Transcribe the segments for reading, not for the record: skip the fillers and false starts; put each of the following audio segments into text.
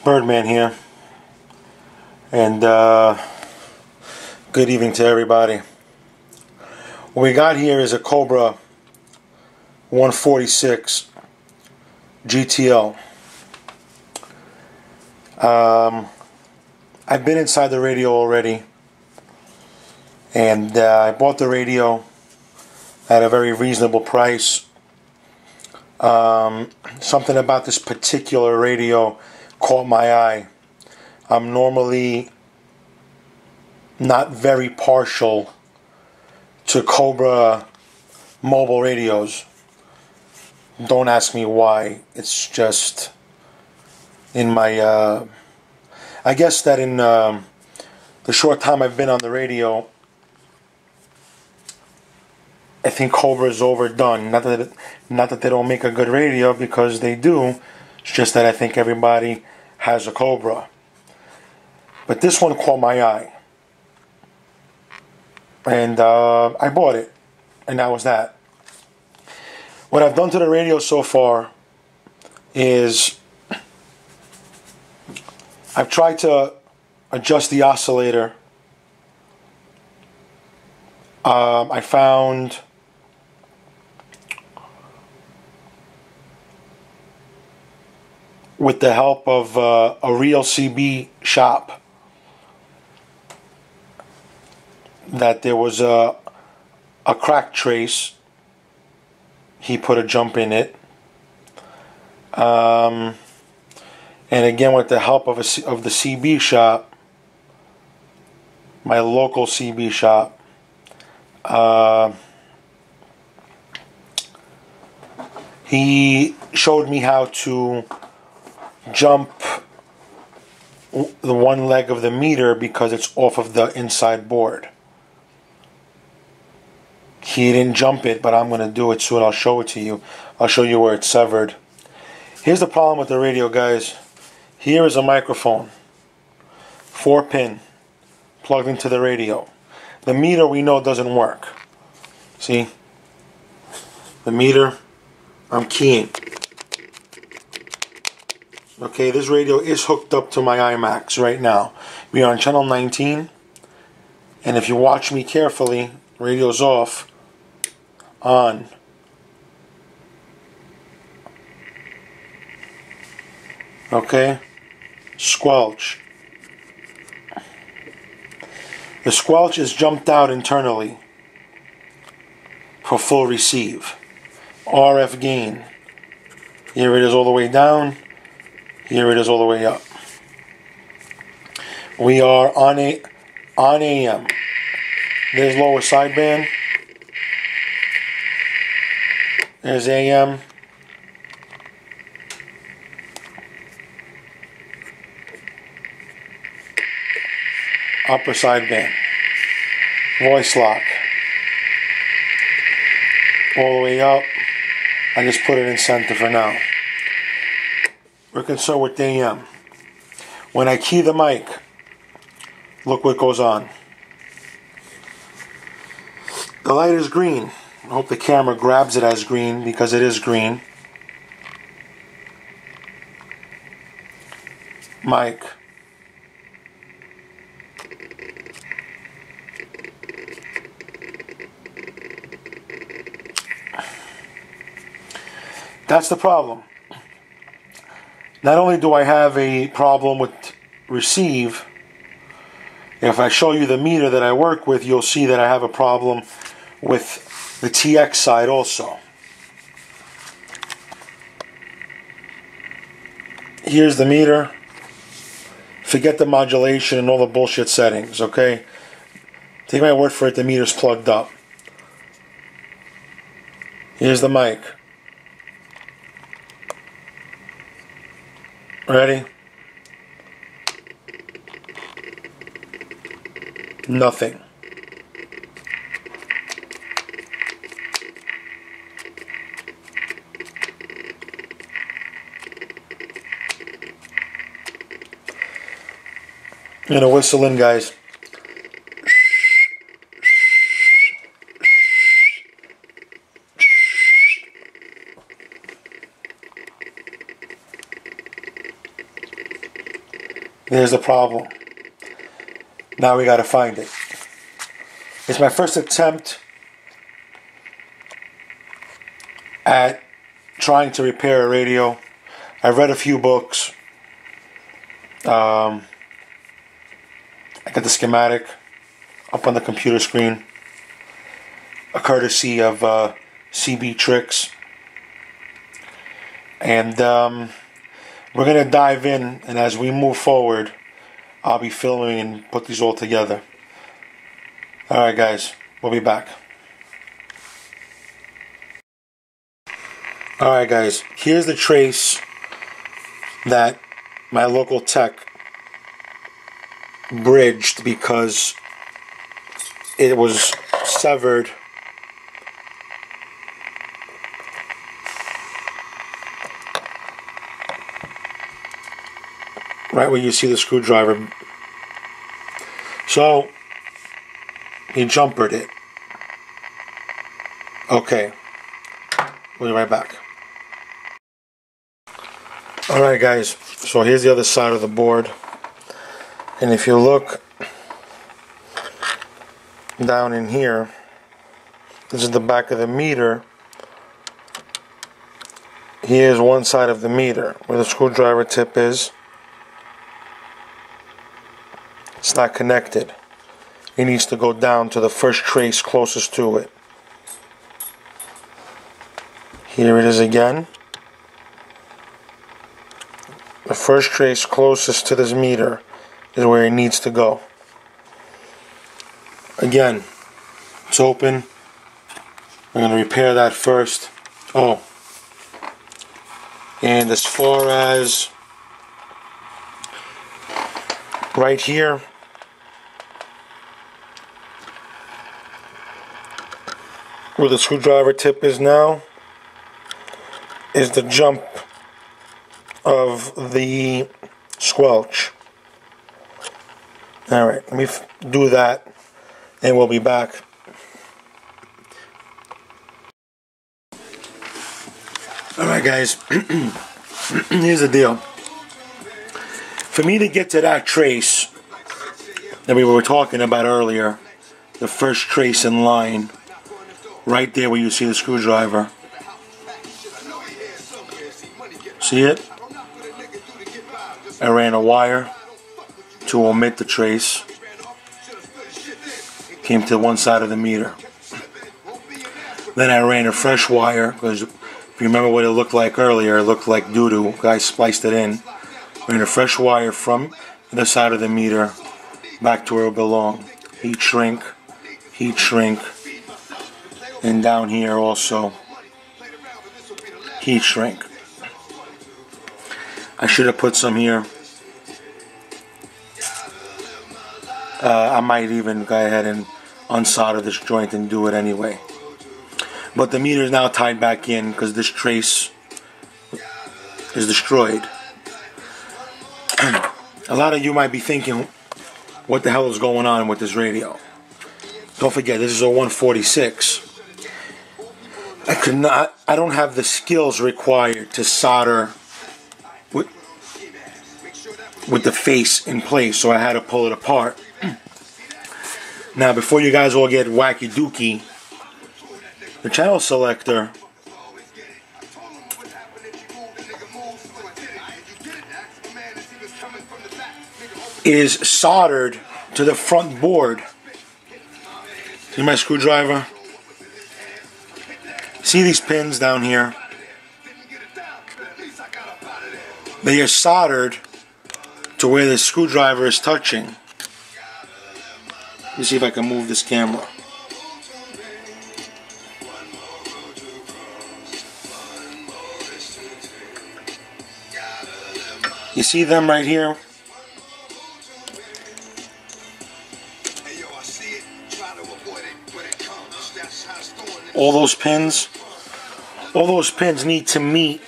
Birdman here, and good evening to everybody. What we got here is a Cobra 146 GTL. I've been inside the radio already, and I bought the radio at a very reasonable price. Something about this particular radio caught my eye. I'm normally not very partial to Cobra mobile radios. Don't ask me why. It's just in my I guess that in the short time I've been on the radio, I think Cobra is overdone. Not that they don't make a good radio, because they do. It's just that I think everybody has a Cobra. But this one caught my eye, and I bought it, and that was that. What I've done to the radio so far is I've tried to adjust the oscillator. I found with the help of a real CB shop that there was a crack trace. He put a jump in it, and again with the help of the CB shop, my local CB shop, he showed me how to jump the one leg of the meter because it's off of the inside board. He didn't jump it, but I'm going to do it soon. I'll show it to you. I'll show you where it's severed. Here's the problem with the radio, guys. Here is a microphone, 4-pin, plugged into the radio. The meter we know doesn't work. See? The meter, I'm keying. Okay, this radio is hooked up to my IMAX right now. We are on channel 19, and if you watch me carefully, radio's off, on. Okay, squelch. The squelch is jumped out internally for full receive. RF gain. Here it is all the way down. Here it is all the way up. We are on AM. There's lower sideband. There's AM. Upper sideband. Voice lock. All the way up. I just put it in center for now. We're concerned with AM. When I key the mic, look what goes on. The light is green. I hope the camera grabs it as green, because it is green. Mic. That's the problem. Not only do I have a problem with receive, if I show you the meter that I work with, you'll see that I have a problem with the TX side also. Here's the meter. Forget the modulation and all the bullshit settings, okay? Take my word for it, the meter's plugged up. Here's the mic. Ready? Nothing. I'm gonna whistle in, guys. There's the problem. Now we gotta find it. It's my first attempt at trying to repair a radio. I've read a few books. I got the schematic up on the computer screen, a courtesy of CB Tricks. And we're going to dive in, and as we move forward, I'll be filming and put these all together. Alright guys, we'll be back. Alright guys, here's the trace that my local tech bridged because it was severed right where you see the screwdriver. So he jumpered it. Okay, we'll be right back. Alright guys, so here's the other side of the board, and if you look down in here, this is the back of the meter. Here's one side of the meter where the screwdriver tip is. It's not connected. It needs to go down to the first trace closest to it. Here it is again. The first trace closest to this meter is where it needs to go. Again, it's open. I'm going to repair that first. Oh, and as far as right here, where the screwdriver tip is now, is the jump of the squelch. Alright, let me do that and we'll be back. Alright guys, here's the deal. For me to get to that trace that we were talking about earlier, the first trace in line, right there where you see the screwdriver. See it? I ran a wire to omit the trace. Came to one side of the meter. Then I ran a fresh wire, because if you remember what it looked like earlier, it looked like doo-doo. Guy spliced it in. Ran a fresh wire from the side of the meter back to where it belonged. Heat shrink, and down here also heat shrink. I should have put some here. I might even go ahead and unsolder this joint and do it anyway. But the meter is now tied back in because this trace is destroyed. A lot of you might be thinking, what the hell is going on with this radio? Don't forget, this is a 146. I don't have the skills required to solder with the face in place, so I had to pull it apart. Now, before you guys all get wacky dookie, the channel selector is soldered to the front board. See my screwdriver? See these pins down here? They are soldered to where the screwdriver is touching. Let me see if I can move this camera. You see them right here? All those pins need to meet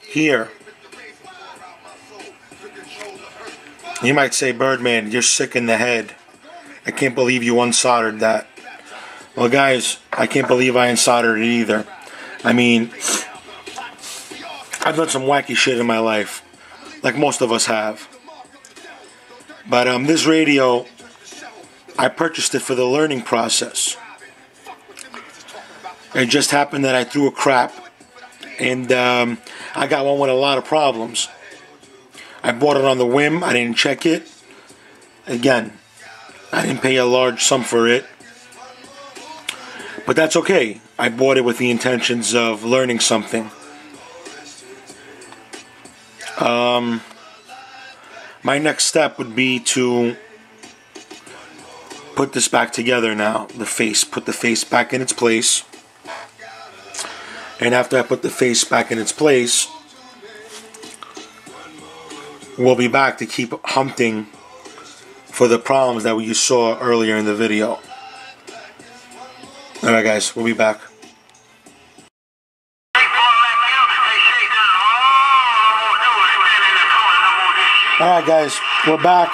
here. You might say, Birdman, you're sick in the head. I can't believe you unsoldered that. Well, guys, I can't believe I unsoldered it either. I mean, I've done some wacky shit in my life. like most of us have. But this radio, I purchased it for the learning process. It just happened that I threw a crap, and I got one with a lot of problems. I bought it on the whim. I didn't check it. Again, I didn't pay a large sum for it. But that's okay. I bought it with the intentions of learning something. My next step would be to put this back together now. Put the face back in its place. And after I put the face back in its place, we'll be back to keep hunting for the problems that you saw earlier in the video. Alright guys, we'll be back. Alright guys, we're back.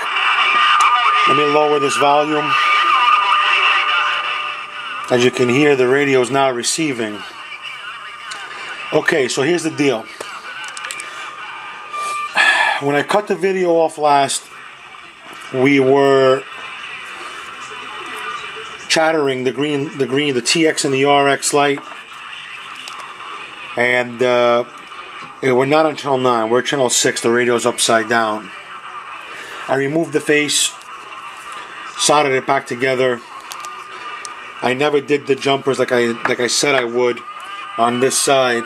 Let me lower this volume. As you can hear, the radio is now receiving. Okay, so here's the deal. When I cut the video off last, we were chattering the TX and the RX light, and we're not on channel 9, we're channel 6, the radio's upside down. I removed the face, soldered it back together. I never did the jumpers like I said I would on this side.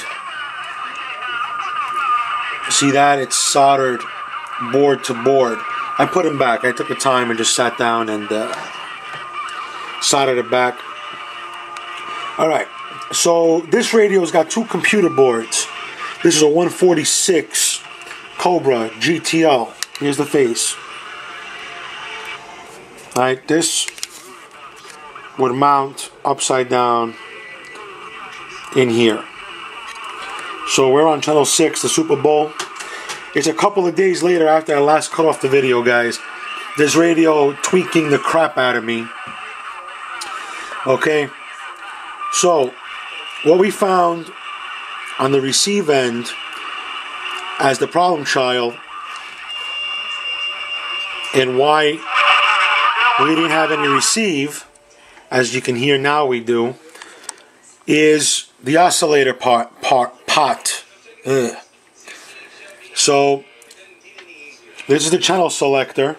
See that? It's soldered board to board. I put them back. I took the time and just sat down and soldered it back. Alright, so this radio's got two computer boards. This is a 146 Cobra GTL. Here's the face. Alright, this would mount upside down in here. So we're on channel 6, the Super Bowl. It's a couple of days later after I last cut off the video, guys. This radio tweaking the crap out of me. Okay, so what we found on the receive end as the problem child, and why we didn't have any receive, as you can hear now we do, is the oscillator pot. Ugh. So this is the channel selector.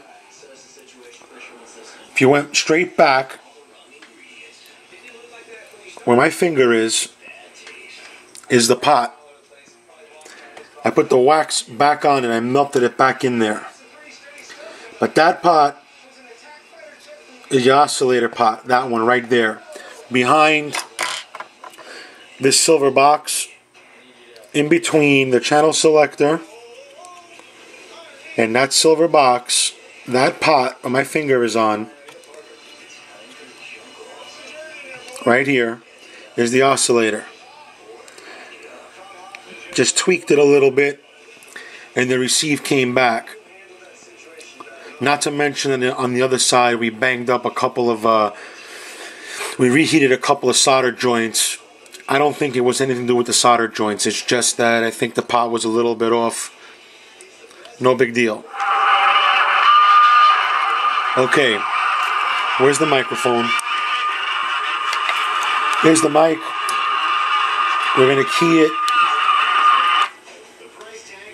If you went straight back where my finger is the pot. I put the wax back on and I melted it back in there. But that pot is the oscillator pot, that one right there. Behind this silver box, in between the channel selector and that silver box, that pot my finger is on, right here, is the oscillator. Just tweaked it a little bit and the receive came back. Not to mention that on the other side we banged up a couple of, we reheated a couple of solder joints. I don't think it was anything to do with the solder joints. It's just that I think the pot was a little bit off. No big deal. Okay, where's the microphone? Here's the mic. We're going to key it.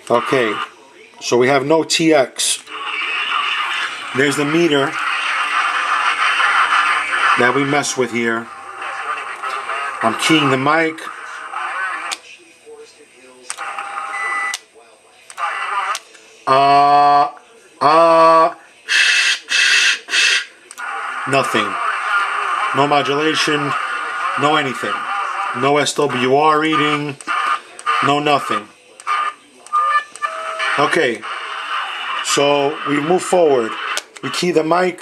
Okay, so we have no TX. There's the meter that we mess with here. I'm keying the mic. Nothing. No modulation. No anything. No SWR reading. No nothing. Okay. So we move forward. We key the mic.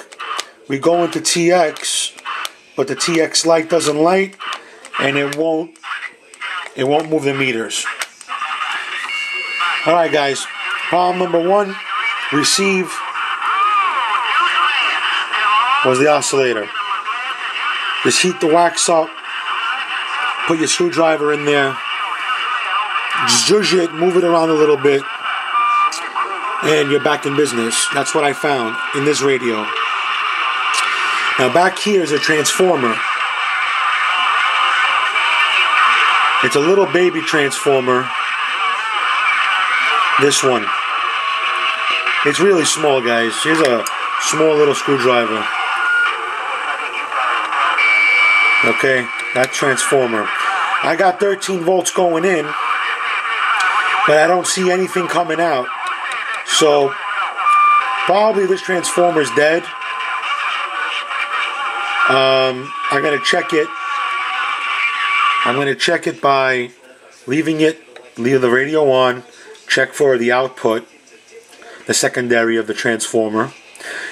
We go into TX, but the TX light doesn't light, and it won't move the meters. Alright guys, problem number 1, receive, was the oscillator. Just heat the wax up, put your screwdriver in there, zhuzh it, move it around a little bit, and you're back in business. That's what I found in this radio. Now back here is a transformer. It's a little baby transformer. This one. It's really small, guys. Here's a small little screwdriver. Okay, that transformer. I got 13 volts going in, but I don't see anything coming out. So probably this transformer is dead. I'm gonna check it. I'm gonna check it by leave the radio on, check for the output, the secondary of the transformer,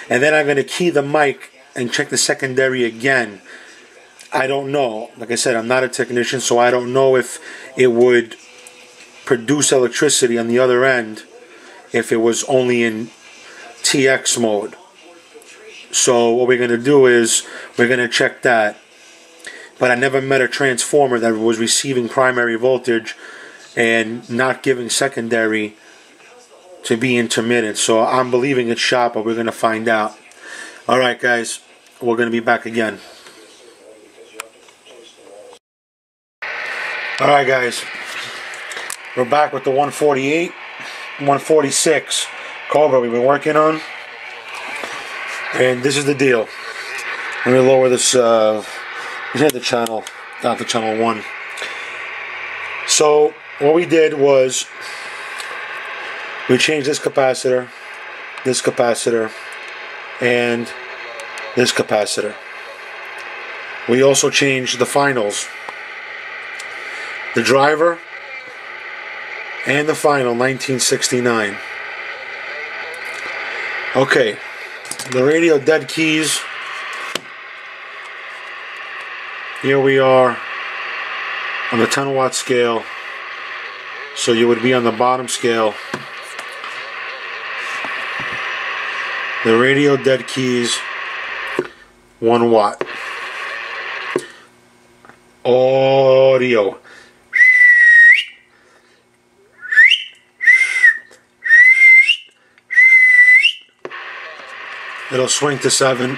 and then I'm gonna key the mic and check the secondary again. I don't know. Like I said, I'm not a technician, so I don't know if it would produce electricity on the other end if it was only in TX mode. So what we're going to do is we're going to check that. But I never met a transformer that was receiving primary voltage and not giving secondary to be intermittent. So I'm believing it's shot, but we're going to find out. Alright guys, we're going to be back again. Alright guys, we're back with the 148, 146 Cobra we've been working on. And this is the deal. Let me lower this, the channel, down to channel 1. So, what we did was, we changed this capacitor, and this capacitor. We also changed the finals. The driver and the final, 1969. Okay, the radio dead keys. Here we are on the 10 watt scale. So you would be on the bottom scale. The radio dead keys, 1 watt. Audio. It'll swing to 7.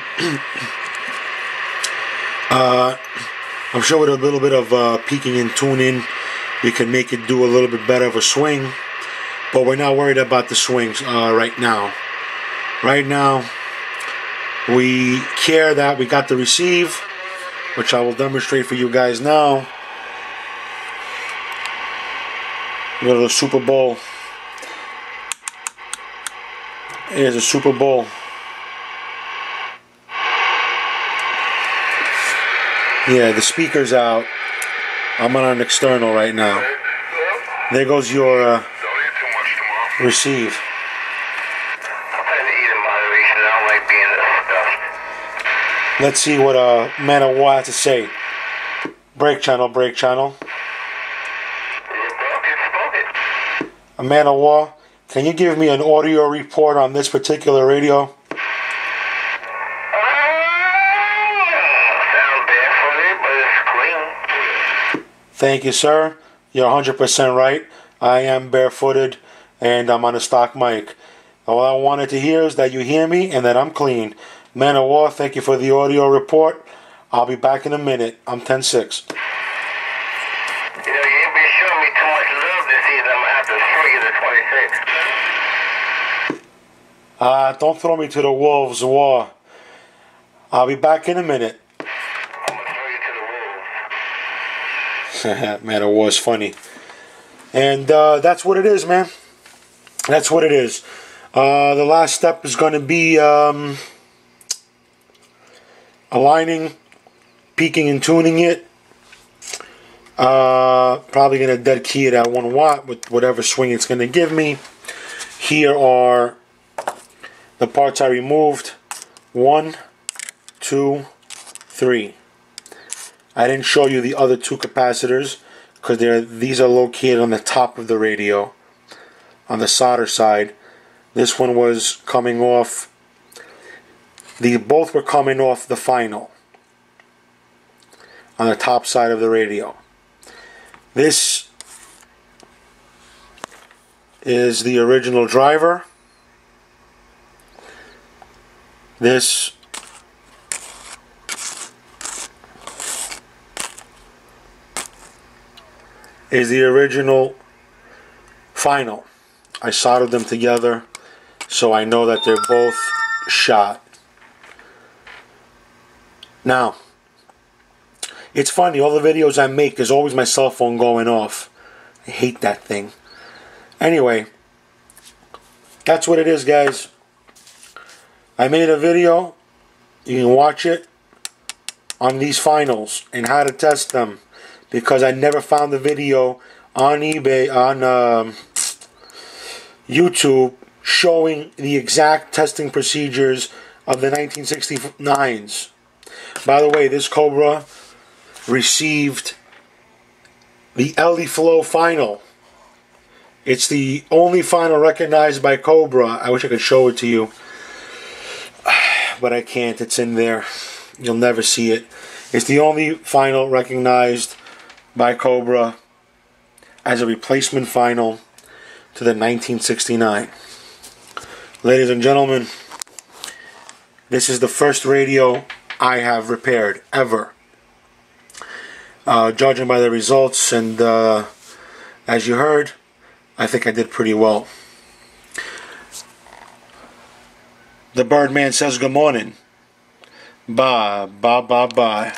I'm sure with a little bit of peaking and tuning, we can make it do a little bit better of a swing. But we're not worried about the swings right now. Right now, we care that we got the receive, which I will demonstrate for you guys now. We go to the Super Bowl. Here's a Super Bowl. Yeah, the speaker's out. I'm on an external right now. There goes your receive. Let's see what Man of War has to say. Break channel, break channel. A Man of War, can you give me an audio report on this particular radio? Thank you, sir. You're 100% right. I am barefooted and I'm on a stock mic. All I wanted to hear is that you hear me and that I'm clean. Man of War, thank you for the audio report. I'll be back in a minute. I'm 10-6. You know, you ain't been showing me too much love this season. I'm going to have to throw you the 26. Don't throw me to the Wolves' war. I'll be back in a minute. I'm going to throw you to the Wolves. Man of War is funny. And that's what it is, man. That's what it is. The last step is going to be aligning, peaking and tuning it. Probably going to dead key it at 1 watt with whatever swing it's going to give me. Here are the parts I removed. 1, 2, 3. I didn't show you the other 2 capacitors because these are located on the top of the radio, on the solder side. This one was coming off. Both were coming off the final on the top side of the radio. This is the original driver. This is the original final. I soldered them together so I know that they're both shot. Now, it's funny, all the videos I make, there's always my cell phone going off. I hate that thing. Anyway, that's what it is, guys. I made a video. You can watch it on these finals and how to test them, because I never found the video on eBay, on YouTube, showing the exact testing procedures of the 1969s. By the way, this Cobra received the LE Flow final. It's the only final recognized by Cobra. I wish I could show it to you, but I can't. It's in there. You'll never see it. It's the only final recognized by Cobra as a replacement final to the 1969. Ladies and gentlemen, this is the first radio I have repaired ever. Judging by the results, and as you heard, I think I did pretty well. The Birdman says good morning. Bye, bye, bye, bye.